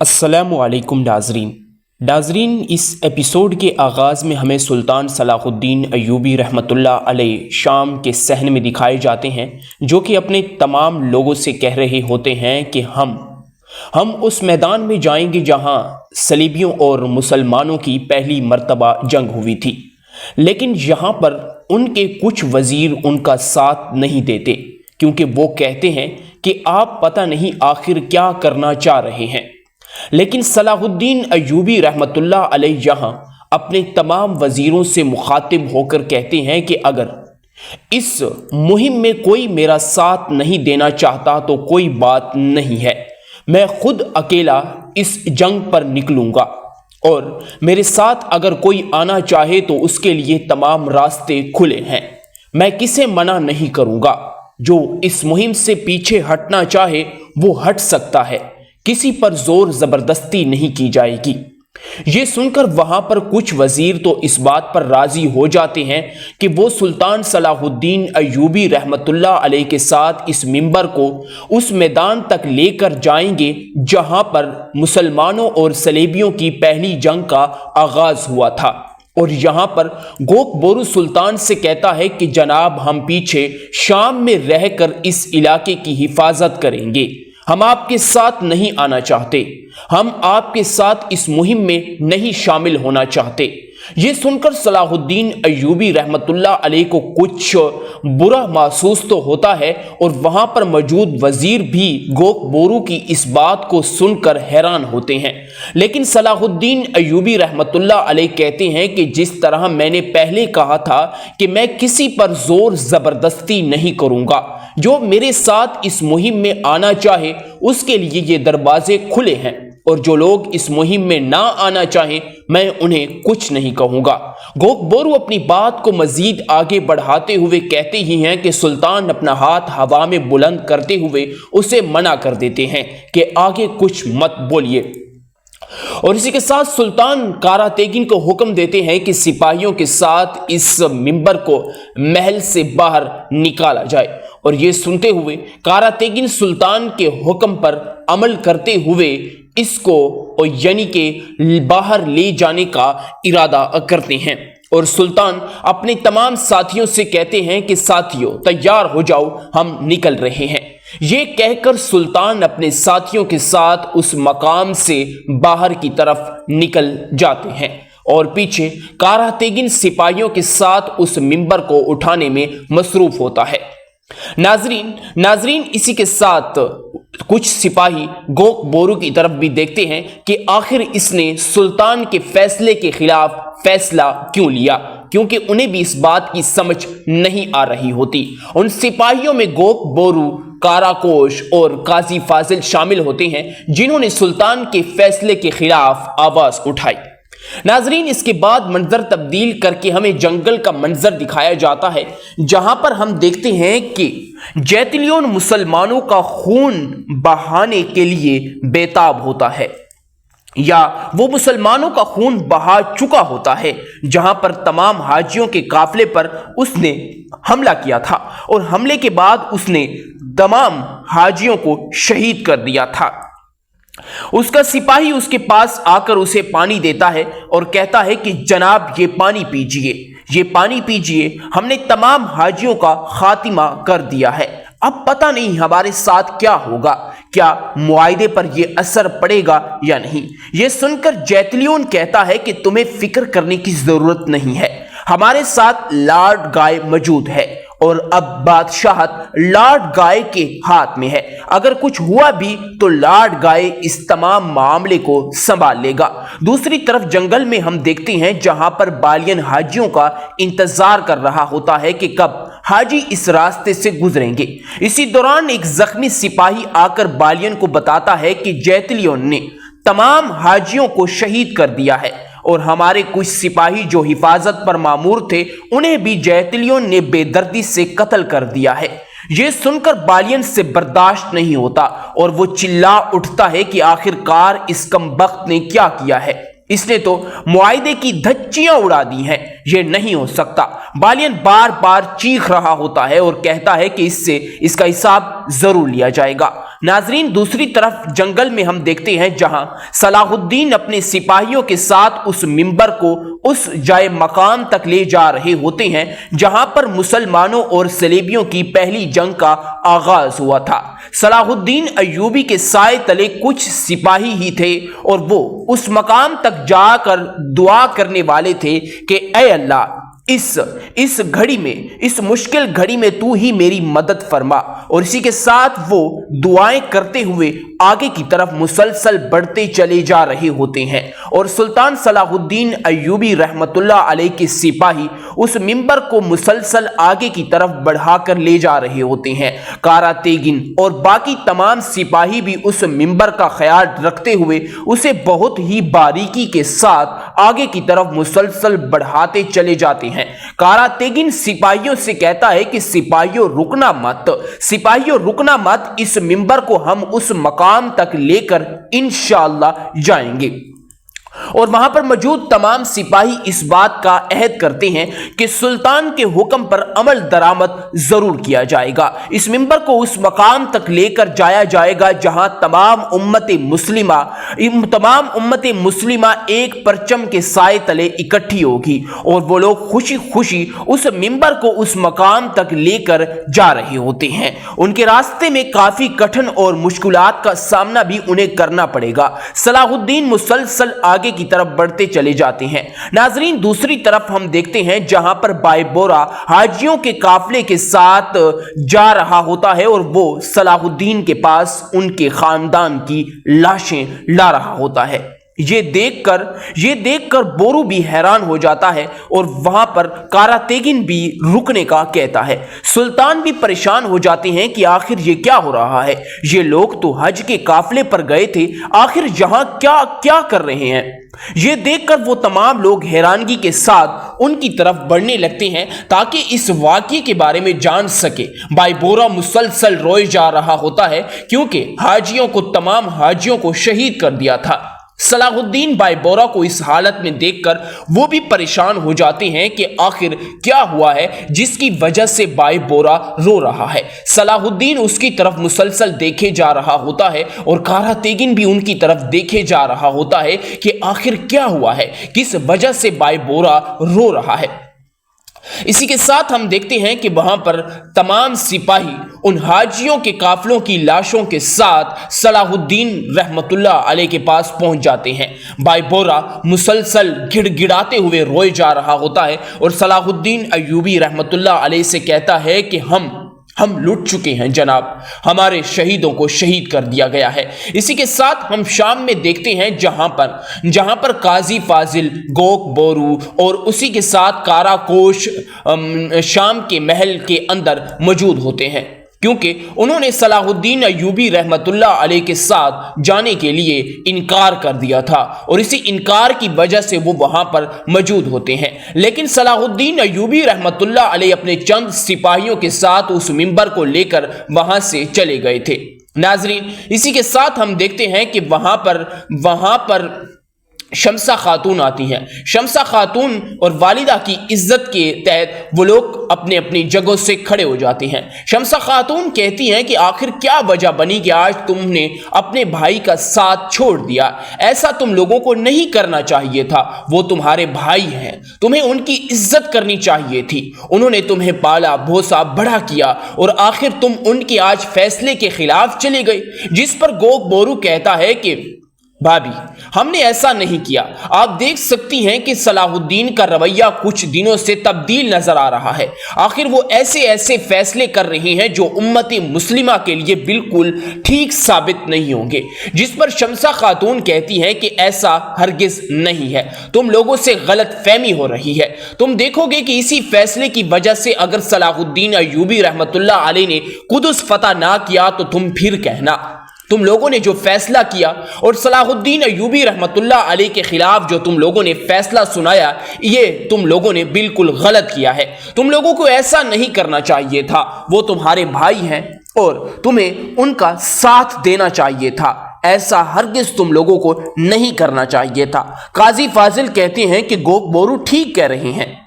السلام علیکم ناظرین اس ایپیسوڈ کے آغاز میں ہمیں سلطان صلاح الدین ایوبی رحمۃ اللہ علیہ شام کے صحن میں دکھائے جاتے ہیں، جو کہ اپنے تمام لوگوں سے کہہ رہے ہوتے ہیں کہ ہم اس میدان میں جائیں گے جہاں صلیبیوں اور مسلمانوں کی پہلی مرتبہ جنگ ہوئی تھی، لیکن یہاں پر ان کے کچھ وزیر ان کا ساتھ نہیں دیتے، کیونکہ وہ کہتے ہیں کہ آپ پتہ نہیں آخر کیا کرنا چاہ رہے ہیں۔ لیکن صلاح الدین ایوبی رحمۃ اللہ علیہ یہاں اپنے تمام وزیروں سے مخاطب ہو کر کہتے ہیں کہ اگر اس مہم میں کوئی میرا ساتھ نہیں دینا چاہتا تو کوئی بات نہیں ہے، میں خود اکیلا اس جنگ پر نکلوں گا، اور میرے ساتھ اگر کوئی آنا چاہے تو اس کے لیے تمام راستے کھلے ہیں، میں کسے منع نہیں کروں گا۔ جو اس مہم سے پیچھے ہٹنا چاہے وہ ہٹ سکتا ہے، کسی پر زور زبردستی نہیں کی جائے گی۔ یہ سن کر وہاں پر کچھ وزیر تو اس بات پر راضی ہو جاتے ہیں کہ وہ سلطان صلاح الدین ایوبی رحمۃ اللہ علیہ کے ساتھ اس منبر کو اس میدان تک لے کر جائیں گے جہاں پر مسلمانوں اور صلیبیوں کی پہلی جنگ کا آغاز ہوا تھا، اور یہاں پر گوک بورو سلطان سے کہتا ہے کہ جناب ہم پیچھے شام میں رہ کر اس علاقے کی حفاظت کریں گے، ہم آپ کے ساتھ نہیں آنا چاہتے، ہم آپ کے ساتھ اس مہم میں نہیں شامل ہونا چاہتے۔ یہ سن کر صلاح الدین ایوبی رحمۃ اللہ علیہ کو کچھ برا محسوس تو ہوتا ہے، اور وہاں پر موجود وزیر بھی گوک بورو کی اس بات کو سن کر حیران ہوتے ہیں۔ لیکن صلاح الدین ایوبی رحمۃ اللہ علیہ کہتے ہیں کہ جس طرح میں نے پہلے کہا تھا کہ میں کسی پر زور زبردستی نہیں کروں گا، جو میرے ساتھ اس مہم میں آنا چاہے اس کے لیے یہ دروازے کھلے ہیں، اور جو لوگ اس مہم میں نہ آنا چاہیں میں انہیں کچھ نہیں کہوں گا۔ گوک بورو اپنی بات کو مزید آگے بڑھاتے ہوئے کہتے ہی ہیں کہ سلطان اپنا ہاتھ ہوا میں بلند کرتے ہوئے اسے منع کر دیتے ہیں کہ آگے کچھ مت بولیے، اور اسی کے ساتھ سلطان کارا تیگن کو حکم دیتے ہیں کہ سپاہیوں کے ساتھ اس منبر کو محل سے باہر نکالا جائے، اور یہ سنتے ہوئے کارا تیگن سلطان کے حکم پر عمل کرتے ہوئے اس کو یعنی کہ باہر لے جانے کا ارادہ کرتے ہیں، اور سلطان اپنے تمام ساتھیوں سے کہتے ہیں کہ ساتھیوں تیار ہو جاؤ، ہم نکل رہے ہیں۔ یہ کہہ کر سلطان اپنے ساتھیوں کے ساتھ اس مقام سے باہر کی طرف نکل جاتے ہیں، اور پیچھے کارا تیگن سپاہیوں کے ساتھ اس منبر کو اٹھانے میں مصروف ہوتا ہے۔ ناظرین اسی کے ساتھ کچھ سپاہی گوک بورو کی طرف بھی دیکھتے ہیں کہ آخر اس نے سلطان کے فیصلے کے خلاف فیصلہ کیوں لیا، کیونکہ انہیں بھی اس بات کی سمجھ نہیں آ رہی ہوتی۔ ان سپاہیوں میں گوک بورو، کاراکوش اور قاضی فاضل شامل ہوتے ہیں جنہوں نے سلطان کے فیصلے کے خلاف آواز اٹھائی۔ ناظرین اس کے بعد منظر تبدیل کر کے ہمیں جنگل کا منظر دکھایا جاتا ہے، جہاں پر ہم دیکھتے ہیں کہ جیتلیون مسلمانوں کا خون بہانے کے لیے بیتاب ہوتا ہے، یا وہ مسلمانوں کا خون بہا چکا ہوتا ہے، جہاں پر تمام حاجیوں کے قافلے پر اس نے حملہ کیا تھا، اور حملے کے بعد اس نے تمام حاجیوں کو شہید کر دیا تھا۔ اس کا سپاہی اس کے پاس آ کر اسے پانی دیتا ہے اور کہتا ہے کہ جناب یہ پانی پیجئے، ہم نے تمام حاجیوں کا خاتمہ کر دیا ہے، اب پتہ نہیں ہمارے ساتھ کیا ہوگا، کیا معاہدے پر یہ اثر پڑے گا یا نہیں۔ یہ سن کر جیتلیون کہتا ہے کہ تمہیں فکر کرنے کی ضرورت نہیں ہے، ہمارے ساتھ لارڈ گائے موجود ہے، اور اب بادشاہت لارڈ گائے کے ہاتھ میں ہے، اگر کچھ ہوا بھی تو لارڈ گائے اس تمام معاملے کو سنبھال لے گا۔ دوسری طرف جنگل میں ہم دیکھتے ہیں جہاں پر بالین حاجیوں کا انتظار کر رہا ہوتا ہے کہ کب حاجی اس راستے سے گزریں گے۔ اسی دوران ایک زخمی سپاہی آ کر بالین کو بتاتا ہے کہ جیتلیون نے تمام حاجیوں کو شہید کر دیا ہے، اور ہمارے کچھ سپاہی جو حفاظت پر مامور تھے انہیں بھی جیتلیون نے بے دردی سے قتل کر دیا ہے۔ یہ سن کر بالین سے برداشت نہیں ہوتا، اور وہ چلا اٹھتا ہے کہ آخر کار اس کمبخت نے کیا کیا ہے، اس نے تو معاہدے کی دھچیاں اڑا دی ہیں، یہ نہیں ہو سکتا۔ بالین بار بار چیخ رہا ہوتا ہے اور کہتا ہے کہ اس کا حساب ضرور لیا جائے گا۔ नाजरीन, दूसरी तरफ जंगल में हम देखते हैं जहां सलाहुद्दीन अपने सिपाहियों के साथ उस मिंबर को उस जाए मकाम तक ले जा रहे होते हैं जहां पर मुसलमानों और सलेबियों की पहली जंग का आगाज हुआ था। सलाहुद्दीन अय्यूबी के साए तले कुछ सिपाही ही थे और वो उस मकाम तक जाकर दुआ करने वाले थे कि ऐ अल्लाह, इस घड़ी में, इस मुश्किल घड़ी में तू ही मेरी मदद फरमा। और इसी के साथ वो दुआएं करते हुए आगे की तरफ मुसलसल बढ़ते चले जा रहे होते हैं और सुल्तान सलाहुद्दीन अय्यूबी रहमतुल्लाह अलैह के सिपाही उस मिंबर को मुसलसल आगे की तरफ बढ़ाकर ले जा रहे होते हैं। कारा तेगिन और बाकी तमाम सिपाही भी उस मिंबर का ख्याल रखते हुए उसे बहुत ही बारीकी के साथ आगे की तरफ मुसलसल बढ़ाते चले जाते हैं। कारा तेगिन सिपाहियों से कहता है कि सिपाहियों रुकना मत, इस मिंबर को हम उस मकाम तक लेकर इंशाअल्लाह जाएंगे। और वहां पर मौजूद तमाम सिपाही इस बात का अहद करते हैं कि सुल्तान के हुक्म पर अमल दरामद जरूर किया जाएगा। इस मिंबर को उस मकाम तक लेकर जाया जाएगा जहां तमाम उम्मत मुस्लिमा एक परचम के साए तले इकट्ठी होगी और वो लोग खुशी खुशी उस मिंबर को उस मकाम तक लेकर जा रहे होते हैं। उनके रास्ते में काफी कठिन और मुश्किलात का सामना भी उन्हें करना पड़ेगा। सलाहुद्दीन मुसलसल आगे की तरफ बढ़ते चले जाते हैं। नाजरीन, दूसरी तरफ हम देखते हैं जहां पर बायबोरा हाजियों के काफले के साथ जा रहा होता है और वो सलाहुद्दीन के पास उनके खानदान की लाशें ला रहा होता है। ये देखकर बोरू भी हैरान हो जाता है और वहां पर कारा तेगिन भी रुकने का कहता है। सुल्तान भी परेशान हो जाते हैं कि आखिर ये क्या हो रहा है, ये लोग तो हज के काफले पर गए थे, आखिर यहां क्या क्या कर रहे हैं। ये देखकर वो तमाम लोग हैरानगी के साथ उनकी तरफ बढ़ने लगते हैं ताकि इस वाक़ये के बारे में जान सके। बायबोरा मुसलसल रोए जा रहा होता है क्योंकि तमाम हाजियों को शहीद कर दिया था। सलाहुद्दीन बायबोरा को इस हालत में देखकर वो भी परेशान हो जाते हैं कि आखिर क्या हुआ है जिसकी वजह से बायबोरा रो रहा है। सलाहुद्दीन उसकी तरफ मुसलसल देखे जा रहा होता है और कारा तेगिन भी उनकी तरफ देखे जा रहा होता है कि आखिर क्या हुआ है, किस वजह से बायबोरा रो रहा है। इसी के साथ हम देखते हैं कि वहां पर तमाम सिपाही उन हाजियों के काफलों की लाशों के साथ सलाहुद्दीन रहमतुल्लाह अलैह के पास पहुंच जाते हैं। बायबोरा मुसलसल गिड़गिड़ाते हुए रोए जा रहा होता है और सलाहुद्दीन अय्यूबी रहमतुल्लाह अलैह से कहता है कि हम लुट चुके हैं जनाब, हमारे शहीदों को शहीद कर दिया गया है। इसी के साथ हम शाम में देखते हैं जहां पर काजी फाजिल, गोक बोरू और उसी के साथ काराकोश शाम के महल के अंदर मौजूद होते हैं क्योंकि उन्होंने सलाहुद्दीन अय्यूबी रहमतुल्लाह अलैह के साथ जाने के लिए इनकार कर दिया था और इसी इनकार की वजह से वो वहां पर मौजूद होते हैं। लेकिन सलाहुद्दीन अय्यूबी रहमतुल्लाह अलैह अपने चंद सिपाहियों के साथ उस मिंबर को लेकर वहां से चले गए थे। नाजरीन, इसी के साथ हम देखते हैं कि वहां पर शमसा खातून आती हैं। शमसा खातून और वालिदा की इज्जत के तहत वो लोग अपने अपनी जगहों से खड़े हो जाती हैं। शमसा खातून कहती हैं कि आखिर क्या वजह बनी कि आज तुमने अपने भाई का साथ छोड़ दिया, ऐसा तुम लोगों को नहीं करना चाहिए था, वो तुम्हारे भाई हैं, तुम्हें उनकी इज्जत करनी चाहिए थी, उन्होंने तुम्हें पाला भोसा बड़ा किया और आखिर तुम उनके आज फैसले के खिलाफ चले गए। जिस पर गोक बोरू कहता है कि भाभी, हमने ऐसा नहीं किया। आप देख सकती हैं कि सलाहुद्दीन का रवैया कुछ दिनों से तब्दील नजर आ रहा है। आखिर वो ऐसे फैसले कर रहे हैं जो उम्मत मुस्लिमा के लिए बिल्कुल ठीक साबित नहीं होंगे। जिस पर शमसा खातून कहती हैं कि ऐसा हरगिज नहीं है, तुम लोगों से गलत फहमी हो रही है। तुम देखोगे कि इसी फैसले की वजह से अगर सलाहुद्दीन अय्यूबी रहमतुल्लाह अलैह ने कुदस फतह ना किया तो तुम फिर कहना तुम लोगों ने जो फैसला किया और सलाहुद्दीन अय्यूबी रहमतुल्लाह अलैह के खिलाफ जो तुम लोगों ने फैसला सुनाया, ये तुम लोगों ने बिल्कुल गलत किया है। तुम लोगों को ऐसा नहीं करना चाहिए था, वो तुम्हारे भाई हैं और तुम्हें उनका साथ देना चाहिए था, ऐसा हरगिज तुम लोगों को नहीं करना चाहिए था। काजी फाजिल कहते हैं कि गोक बोरू ठीक कह रहे हैं,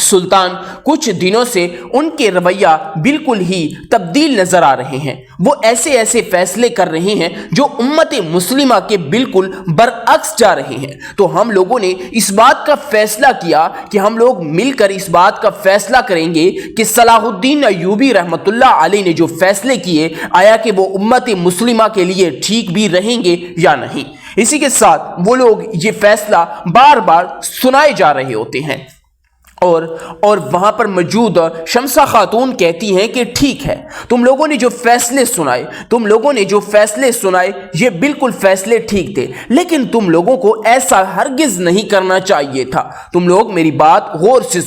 सुल्तान कुछ दिनों से उनके रवैया बिल्कुल ही तब्दील नजर आ रहे हैं। वो ऐसे ऐसे फैसले कर रहे हैं जो उम्मत मुस्लिमा के बिल्कुल बरअक्स जा रहे हैं। तो हम लोगों ने इस बात का फैसला किया कि हम लोग मिलकर इस बात का फैसला करेंगे कि सलाहुद्दीन अय्यूबी रहमतुल्लाह अलैह ने जो फैसले किए, आया कि वो उम्मत मुस्लिमा के लिए ठीक भी रहेंगे या नहीं। इसी के साथ वो लोग ये फैसला बार बार सुनाए जा रहे होते हैं और वहां पर मौजूद शमसा खातून कहती हैं कि ठीक है, तुम लोगों ने जो फैसले सुनाए ये बिल्कुल फैसले ठीक थे, लेकिन तुम लोगों को ऐसा हरगिज नहीं करना चाहिए था। तुम लोग मेरी बात गौर से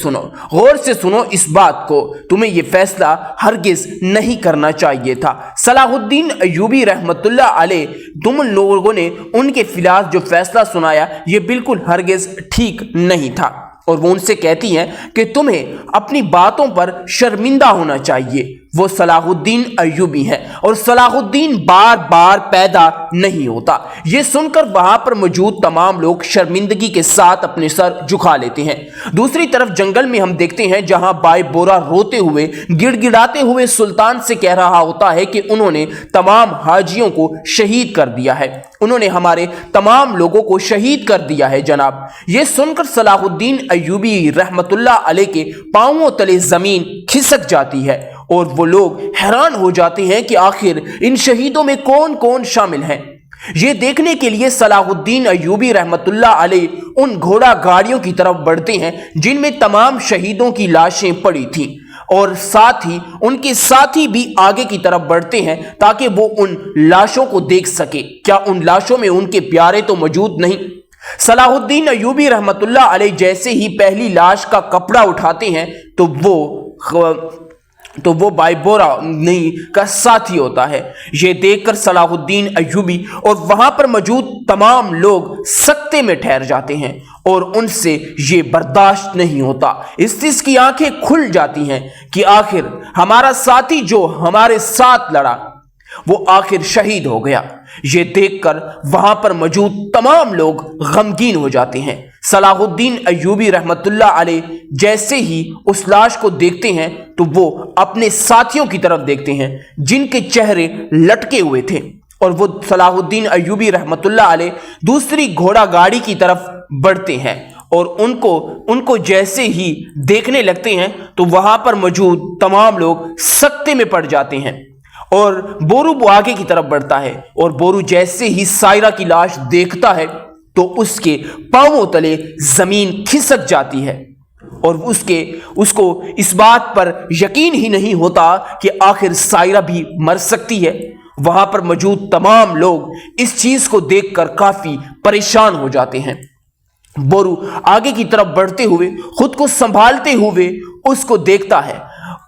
सुनो इस बात को, तुम्हें ये फैसला हरगिज नहीं करना चाहिए था। सलाहुद्दीन अय्यूबी रहमतुल्लाह अलैह, तुम लोगों ने उनके खिलाफ जो फैसला सुनाया ये बिल्कुल हरगिज ठीक नहीं था। और वो उनसे कहती हैं कि तुम्हें अपनी बातों पर शर्मिंदा होना चाहिए। वो सलाहुद्दीन अय्यूबी है और सलाहुद्दीन बार बार पैदा नहीं होता। ये सुनकर वहां पर मौजूद तमाम लोग शर्मिंदगी के साथ अपने सर झुका लेते हैं। दूसरी तरफ जंगल में हम देखते हैं जहां बाई बोरा रोते हुए गिड़गिड़ाते हुए सुल्तान से कह रहा होता है कि उन्होंने तमाम हाजियों को शहीद कर दिया है, उन्होंने हमारे तमाम लोगों को शहीद कर दिया है जनाब। ये सुनकर सलाहुद्दीन अय्यूबी रहमतुल्लाह अलैह के पांवों तले जमीन खिसक जाती है और वो लोग हैरान हो जाते हैं कि आखिर इन शहीदों में कौन कौन शामिल हैं। ये देखने के लिए सलाहुद्दीन अय्यूबी रहमतुल्लाह अलैह उन घोड़ा गाड़ियों की तरफ बढ़ते हैं जिनमें तमाम शहीदों की लाशें पड़ी थीं, और साथ ही उनके साथी भी आगे की तरफ बढ़ते हैं ताकि वो उन लाशों को देख सके। क्या उन लाशों में उनके प्यारे तो मौजूद नहीं? सलाहुद्दीन अय्यूबी रहमतुल्लाह अलैह जैसे ही पहली लाश का कपड़ा उठाते हैं तो वो बाई बोरा नहीं का साथी होता है। ये देखकर सलाहुद्दीन अय्यूबी और वहां पर मौजूद तमाम लोग सकते में ठहर जाते हैं और उनसे ये बर्दाश्त नहीं होता। इसकी आंखें खुल जाती हैं कि आखिर हमारा साथी जो हमारे साथ लड़ा वो आखिर शहीद हो गया। ये देखकर वहां पर मौजूद तमाम लोग गमगीन हो जाते हैं। सलाहुद्दीन अय्यूबी रहमतुल्लाह अलैह जैसे ही उस लाश को देखते हैं तो वो अपने साथियों की तरफ देखते हैं जिनके चेहरे लटके हुए थे, और वो सलाहुद्दीन अय्यूबी रहमतुल्लाह अलैह दूसरी घोड़ा गाड़ी की तरफ बढ़ते हैं और उनको जैसे ही देखने लगते हैं तो वहां पर मौजूद तमाम लोग सकते में पड़ जाते हैं। और बोरू आगे की तरफ बढ़ता है और बोरू जैसे ही सायरा की लाश देखता है तो उसके पांवों तले जमीन खिसक जाती है और उसको इस बात पर यकीन ही नहीं होता कि आखिर सायरा भी मर सकती है। वहां पर मौजूद तमाम लोग इस चीज को देखकर काफी परेशान हो जाते हैं। बोरू आगे की तरफ बढ़ते हुए खुद को संभालते हुए उसको देखता है।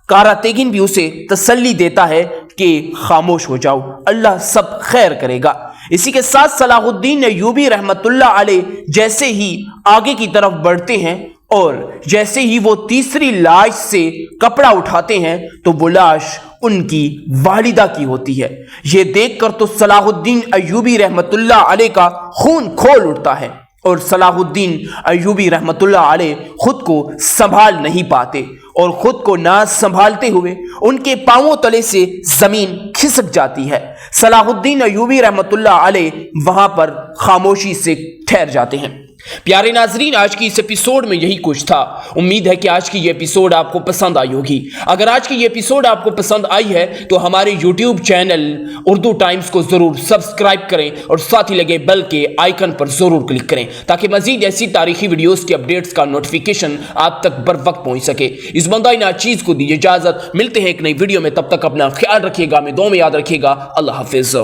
कारा तेगिन भी उसे तसल्ली देता है कि खामोश हो जाओ, अल्लाह सब खैर करेगा। इसी के साथ सलाहुद्दीन अय्यूबी रहमतुल्लाह अलैह जैसे ही आगे की तरफ बढ़ते हैं और जैसे ही वो तीसरी लाश से कपड़ा उठाते हैं तो वो लाश उनकी वालिदा की होती है। ये देखकर तो सलाहुद्दीन अय्यूबी रहमतुल्लाह अलैह का खून खोल उठता है और सलाहुद्दीन अय्यूबी रहमतुल्लाह अलैह खुद को संभाल नहीं पाते और खुद को ना संभालते हुए उनके पांवों तले से जमीन खिसक जाती है। सलाहुद्दीन अय्यूबी रहमतुल्लाह अलैह वहां पर खामोशी से ठहर जाते हैं। प्यारे नाजरीन, आज की इस एपिसोड में यही कुछ था। उम्मीद है कि आज की ये एपिसोड आपको पसंद आई होगी। अगर आज की ये एपिसोड आपको पसंद आई है तो हमारे YouTube चैनल उर्दू टाइम्स को जरूर सब्सक्राइब करें और साथ ही लगे बेल के आइकन पर जरूर क्लिक करें ताकि मजीद ऐसी तारीखी वीडियोस की अपडेट्स का नोटिफिकेशन आप तक बर वक्त पहुंच सके। इस बंदा नाचीज को दीजिए इजाजत, मिलते हैं एक नई वीडियो में, तब तक अपना ख्याल रखिएगा, में दुआ में याद रखिएगा। अल्लाह हाफिज।